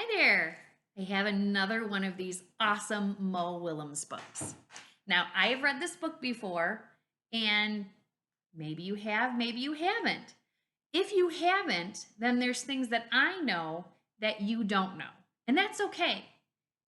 Hi there. I have another one of these awesome Mo Willems books. Now, I have read this book before, and maybe you have, maybe you haven't. If you haven't, then there's things that I know that you don't know, and that's okay.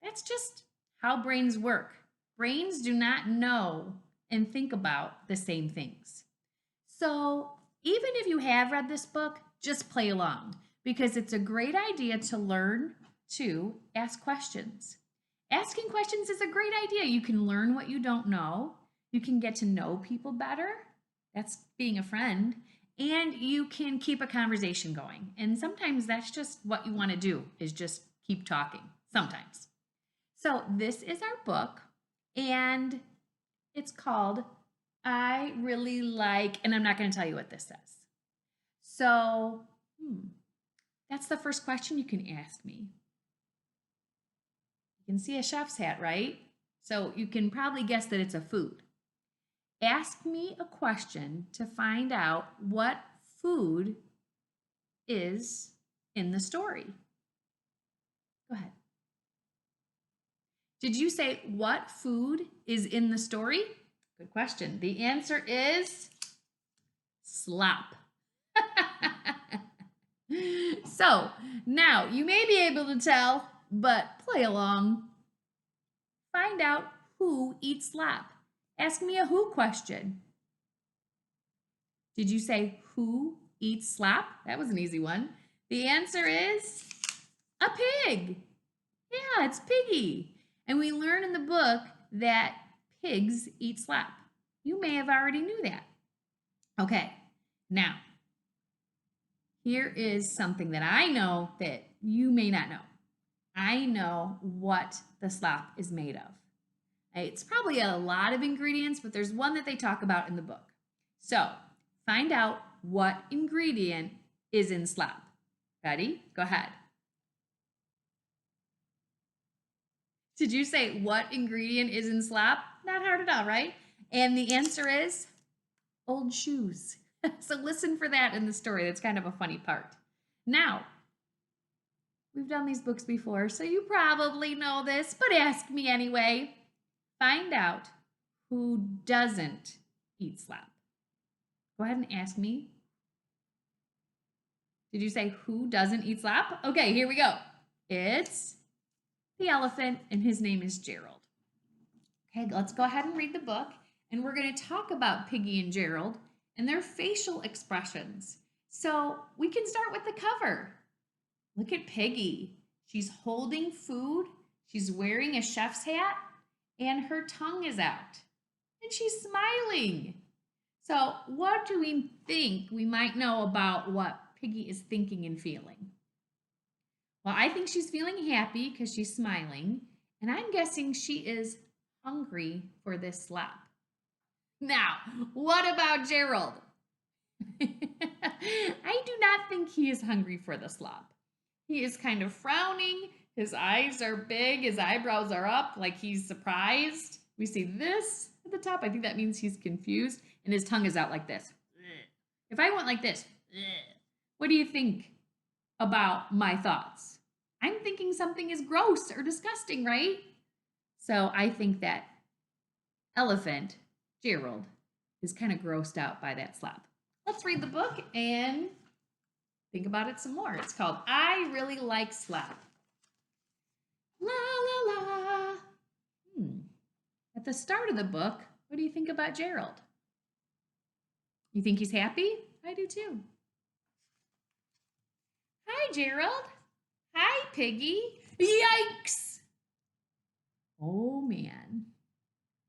That's just how brains work. Brains do not know and think about the same things. So, even if you have read this book, just play along because it's a great idea to learn to ask questions. Asking questions is a great idea. You can learn what you don't know, you can get to know people better. That's being a friend. And you can keep a conversation going. And sometimes that's just what you want to do is just keep talking sometimes. So, this is our book and it's called I Really Like, and I'm not going to tell you what this says. So, that's the first question you can ask me. You can see a chef's hat, right? So you can probably guess that it's a food. Ask me a question to find out what food is in the story. Go ahead. Did you say what food is in the story? Good question. The answer is slop. So now you may be able to tell, but play along. Find out who eats slop. Ask me a who question. Did you say who eats slop? That was an easy one. The answer is a pig. Yeah, it's Piggy. And we learn in the book that pigs eat slop. You may have already knew that. Okay, now, here is something that I know that you may not know. I know what the slop is made of. It's probably a lot of ingredients, but there's one that they talk about in the book. So find out what ingredient is in slop. Ready? Go ahead. Did you say what ingredient is in slop? Not hard at all, right? And the answer is old shoes. So listen for that in the story. That's kind of a funny part. Now, we've done these books before, so you probably know this, but ask me anyway. Find out who doesn't eat slop. Go ahead and ask me. Did you say who doesn't eat slop? Okay, here we go. It's the elephant, and his name is Gerald. Okay, let's go ahead and read the book, and we're going to talk about Piggy and Gerald and their facial expressions. So we can start with the cover. Look at Piggy. She's holding food, she's wearing a chef's hat, and her tongue is out. And she's smiling. So what do we think we might know about what Piggy is thinking and feeling? Well, I think she's feeling happy because she's smiling, and I'm guessing she is hungry for this slop. Now, what about Gerald? I do not think he is hungry for the slop. He is kind of frowning. His eyes are big. His eyebrows are up like he's surprised. We see this at the top. I think that means he's confused. And his tongue is out like this. If I went like this, what do you think about my thoughts? I'm thinking something is gross or disgusting, right? So I think that elephant, Gerald, is kind of grossed out by that slop. Let's read the book and think about it some more. It's called I Really Like Slop. La la la. At the start of the book, what do you think about Gerald? You think he's happy? I do too. Hi, Gerald. Hi, Piggy. Yikes! Oh, man.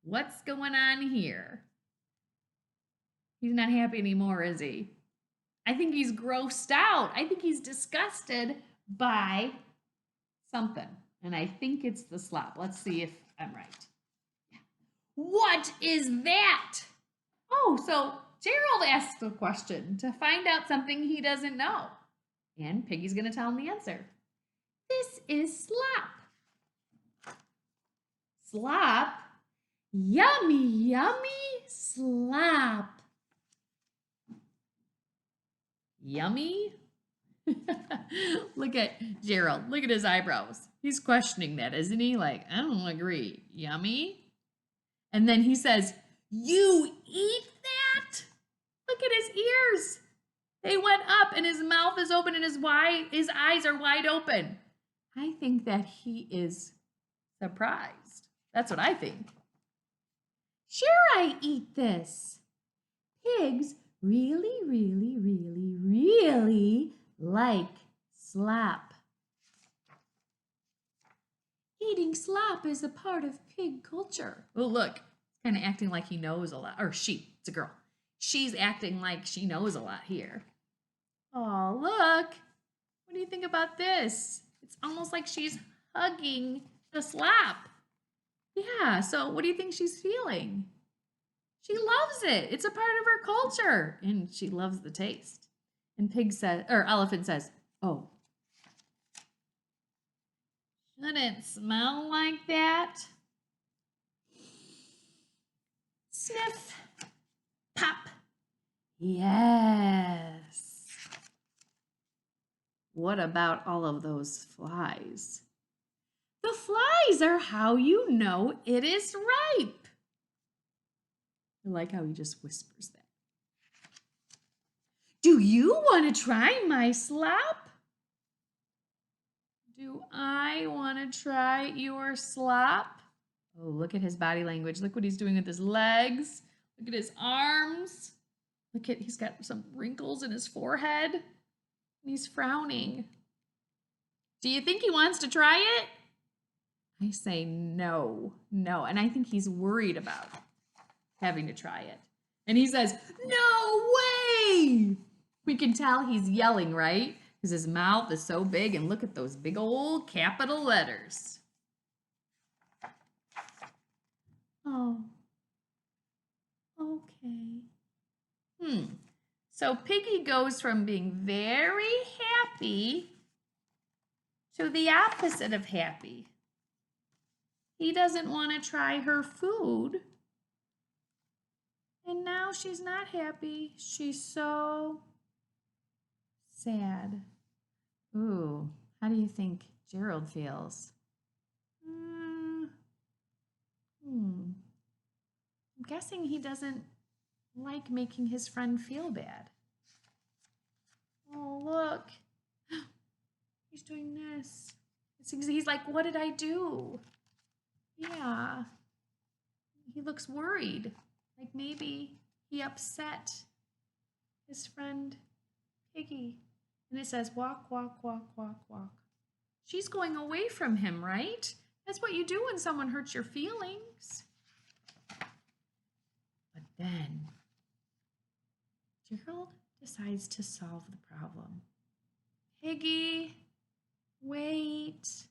What's going on here? He's not happy anymore, is he? I think he's grossed out. I think he's disgusted by something. And I think it's the slop. Let's see if I'm right. What is that? Oh, so Gerald asks a question to find out something he doesn't know. And Piggy's going to tell him the answer. This is slop. Slop? Yummy, yummy slop. Yummy? Look at Gerald. Look at his eyebrows. He's questioning that, isn't he? Like, I don't agree. Yummy? And then he says, "You eat that?" Look at his ears. They went up and his mouth is open and his eyes are wide open. I think that he is surprised. That's what I think. Sure, I eat this. Pigs really, really, really, really like slop. Eating slop is a part of pig culture. Oh, look, kind of acting like he knows a lot. Or she, it's a girl. She's acting like she knows a lot here. Oh, look. What do you think about this? It's almost like she's hugging the slop. Yeah, so what do you think she's feeling? She loves it. It's a part of her culture. And she loves the taste. And elephant says, "Oh, shouldn't smell like that." Sniff. Pop. Yes. What about all of those flies? The flies are how you know it is ripe. I like how he just whispers that. Do you want to try my slop? Do I want to try your slop? Oh, look at his body language. Look what he's doing with his legs. Look at his arms. He's got some wrinkles in his forehead. And he's frowning. Do you think he wants to try it? I say no. And I think he's worried about having to try it. And he says, "No way!" We can tell he's yelling, right? Because his mouth is so big, and look at those big old capital letters. Oh, okay. So Piggy goes from being very happy to the opposite of happy. He doesn't want to try her food. And now she's not happy. She's so sad. Ooh, how do you think Gerald feels? I'm guessing he doesn't like making his friend feel bad. Oh, look. He's doing this. He's like, what did I do? Yeah. He looks worried. Like maybe he upset his friend Piggy. And it says, walk, walk, walk, walk, walk. She's going away from him, right? That's what you do when someone hurts your feelings. But then Gerald decides to solve the problem. Piggy, wait.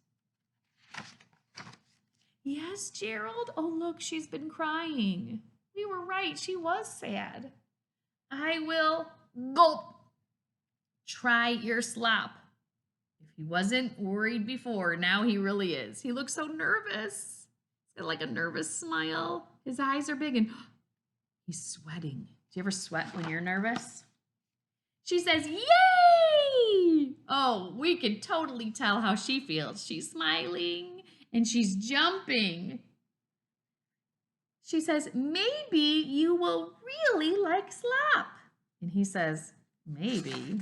Yes, Gerald? Oh, look, she's been crying. We were right. She was sad. I will gulp. Try your slop. If he wasn't worried before, now he really is. He looks so nervous. He's got like a nervous smile. His eyes are big and he's sweating. Do you ever sweat when you're nervous? She says, "Yay!" Oh, we can totally tell how she feels. She's smiling and she's jumping. She says, "Maybe you will really like slop." And he says, "Maybe."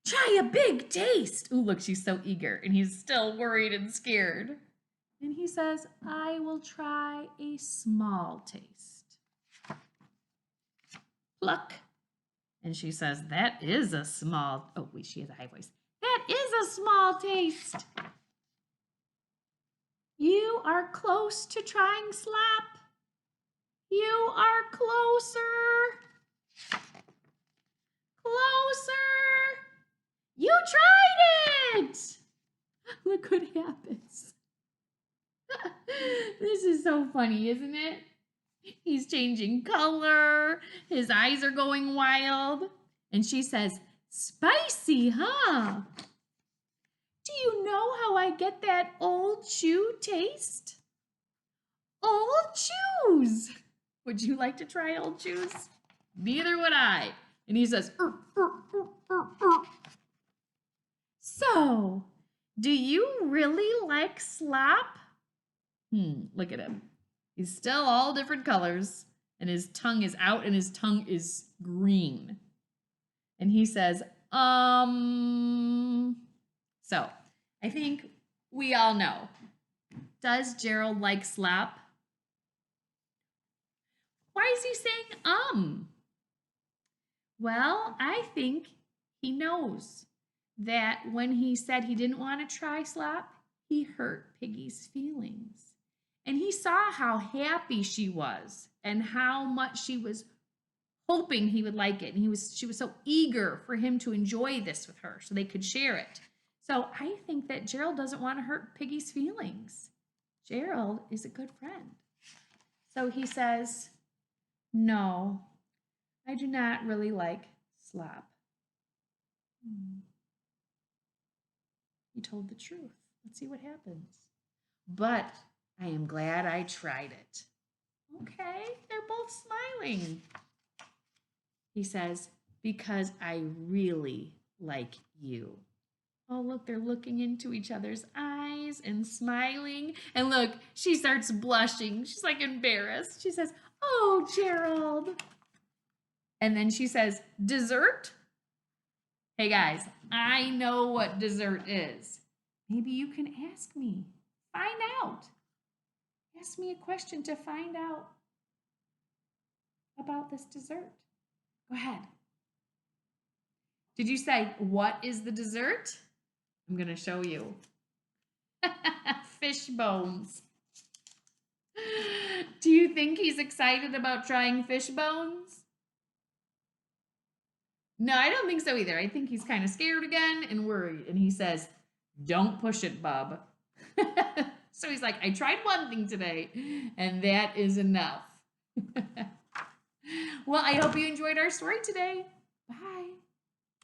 Try a big taste. Ooh, look, she's so eager. And he's still worried and scared. And he says, "I will try a small taste." Pluck. And she says, "That is a small," oh wait, she has a high voice. "That is a small taste." You are close to trying slop. You are closer. Closer. You tried it. Look what happens. This is so funny, isn't it? He's changing color. His eyes are going wild. And she says, "Spicy, huh? Do you know how I get that old chew taste?" Old chews. Would you like to try old chews? Neither would I. And he says, So, do you really like slop? Look at him. He's still all different colors, and his tongue is out, and his tongue is green. And he says, So, I think we all know. Does Gerald like slop? Why is he saying, Well, I think he knows that when he said he didn't want to try slop, he hurt Piggy's feelings. And he saw how happy she was and how much she was hoping he would like it. And she was so eager for him to enjoy this with her so they could share it. So I think that Gerald doesn't want to hurt Piggy's feelings. Gerald is a good friend. So he says, no, I do not really like slop. He told the truth. Let's see what happens. But I am glad I tried it. Okay, they're both smiling. He says, because I really like you. Oh, look, they're looking into each other's eyes and smiling. And look, she starts blushing. She's like embarrassed. She says, oh, Gerald. And then she says, dessert? Hey guys, I know what dessert is. Maybe you can ask me. Find out. Ask me a question to find out about this dessert. Go ahead. Did you say, what is the dessert? I'm going to show you. Fish bones. Do you think he's excited about trying fish bones? No, I don't think so either. I think he's kind of scared again and worried. And he says, don't push it, bub. So he's like, I tried one thing today, and that is enough. Well, I hope you enjoyed our story today. Bye.